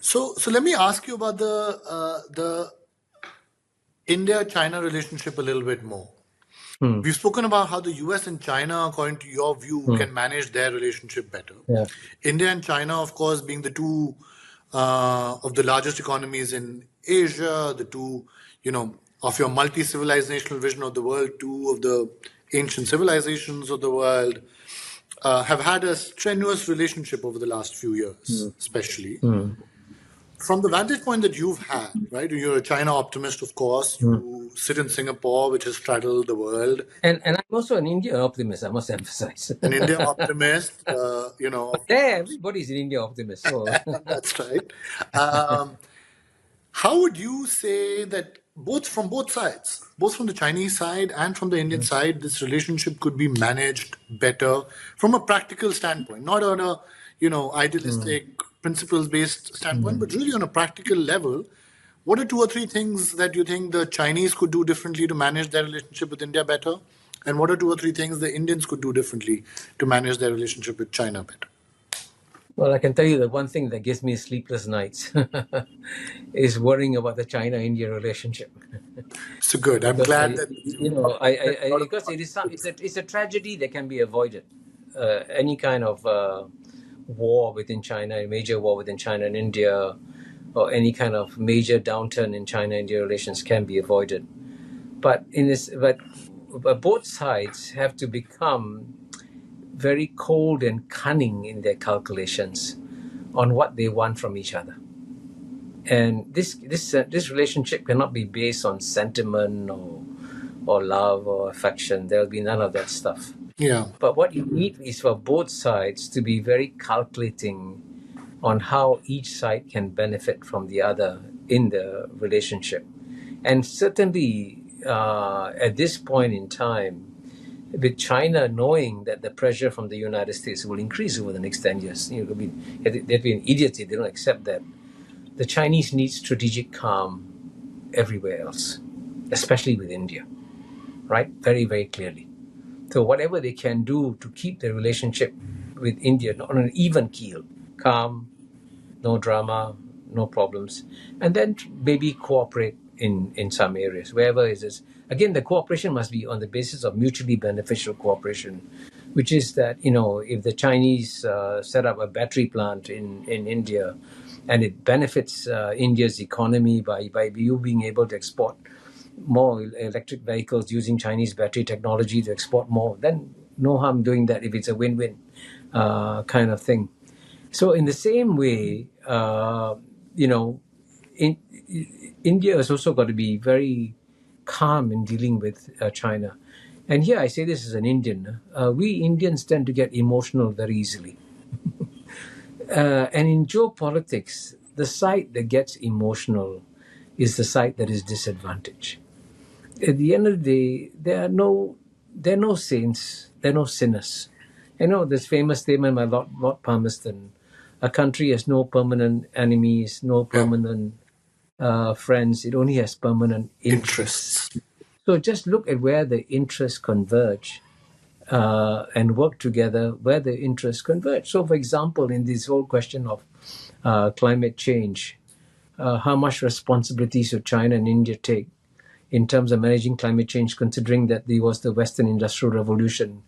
So let me ask you about the India-China relationship a little bit more. Hmm. We've spoken about how the US and China, according to your view, can manage their relationship better. Yeah. India and China, of course, being the two of the largest economies in Asia, the two, of your multi-civilizational vision of the world, two of the ancient civilizations of the world, have had a strenuous relationship over the last few years, especially. From the vantage point that you've had, right? You're a China optimist, of course. You sit in Singapore, which has straddled the world. And I'm also an India optimist, I must emphasize. An India optimist, Yeah, everybody's an India optimist. So that's right. How would you say that from both sides, both from the Chinese side and from the Indian side, this relationship could be managed better from a practical standpoint, not on a idealistic, principles-based standpoint, but really on a practical level? What are two or three things that you think the Chinese could do differently to manage their relationship with India better? And what are two or three things the Indians could do differently to manage their relationship with China better? well, I can tell you the one thing that gives me sleepless nights is worrying about the China-India relationship. So good. I'm Because glad that because it's a tragedy that can be avoided. Any kind of war within China, a major war within China and India, or any kind of major downturn in China-India relations can be avoided. But both sides have to become very cold and cunning in their calculations on what they want from each other. And this relationship cannot be based on sentiment or love or affection. There'll be none of that stuff. Yeah. But what you need is for both sides to be very calculating on how each side can benefit from the other in the relationship. And certainly at this point in time, with China knowing that the pressure from the United States will increase over the next 10 years, they'd be an idiot if they don't accept that. The Chinese need strategic calm everywhere else, especially with India, right? Very, very clearly. So whatever they can do to keep the relationship with India on an even keel, calm, no drama, no problems, and then maybe cooperate in some areas, wherever it is. Again, the cooperation must be on the basis of mutually beneficial cooperation, which is that, if the Chinese set up a battery plant in India and it benefits India's economy by you being able to export more electric vehicles using Chinese battery technology to export more, then no harm doing that if it's a win-win kind of thing. So in the same way, India has also got to be very calm in dealing with China. And here I say this as an Indian. We Indians tend to get emotional very easily. And in geopolitics, the side that gets emotional is the side that is disadvantaged. At the end of the day, there are no saints, there are no sinners. This famous statement by Lord Palmerston: a country has no permanent enemies, no permanent friends. It only has permanent interests. So just look at where the interests converge and work together where the interests converge. So, for example, in this whole question of climate change, how much responsibility should China and India take in terms of managing climate change, considering that there was the Western Industrial Revolution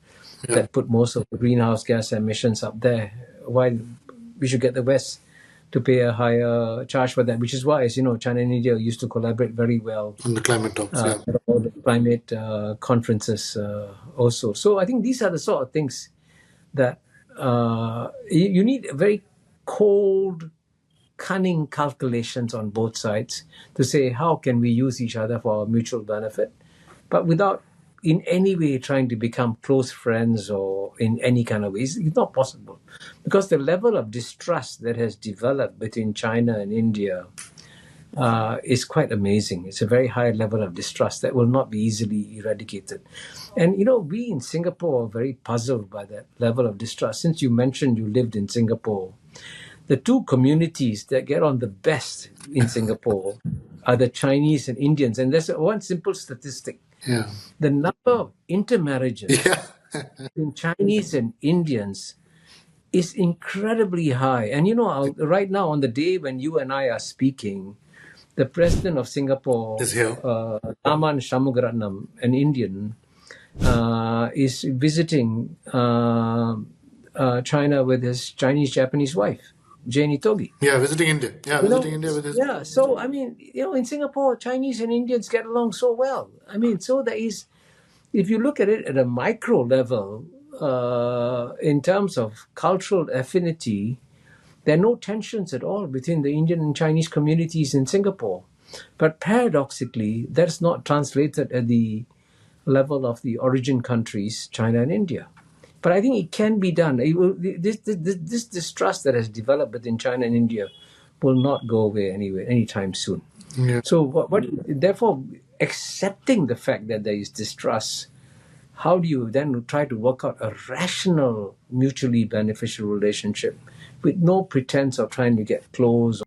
that put most of the greenhouse gas emissions up there? Why we should get the West to pay a higher charge for that, which is why, as you know, China and India used to collaborate very well on the climate talks, at all the climate conferences also. So I think these are the sort of things that you need very cold, cunning calculations on both sides to say how can we use each other for our mutual benefit, but without in any way trying to become close friends or in any kind of ways. It's not possible, because the level of distrust that has developed between China and India is quite amazing. It's a very high level of distrust that will not be easily eradicated. And, we in Singapore are very puzzled by that level of distrust. Since you mentioned you lived in Singapore, the two communities that get on the best in Singapore are the Chinese and Indians. And there's one simple statistic. Yeah. The number of intermarriages between Chinese and Indians is incredibly high. And right now, on the day when you and I are speaking, the president of Singapore, Is here. Tharman Shanmugaratnam, an Indian, is visiting China with his Chinese-Japanese wife, Janie Togi. Yeah, visiting India. Yeah, visiting India with his. Yeah. So, I mean, in Singapore, Chinese and Indians get along so well. I mean, so there is, if you look at it at a micro level, in terms of cultural affinity, there are no tensions at all between the Indian and Chinese communities in Singapore. But paradoxically, that's not translated at the level of the origin countries, China and India. But I think it can be done. This distrust that has developed between China and India will not go away anytime soon. Yeah. So, therefore, accepting the fact that there is distrust, how do you then try to work out a rational, mutually beneficial relationship with no pretense of trying to get close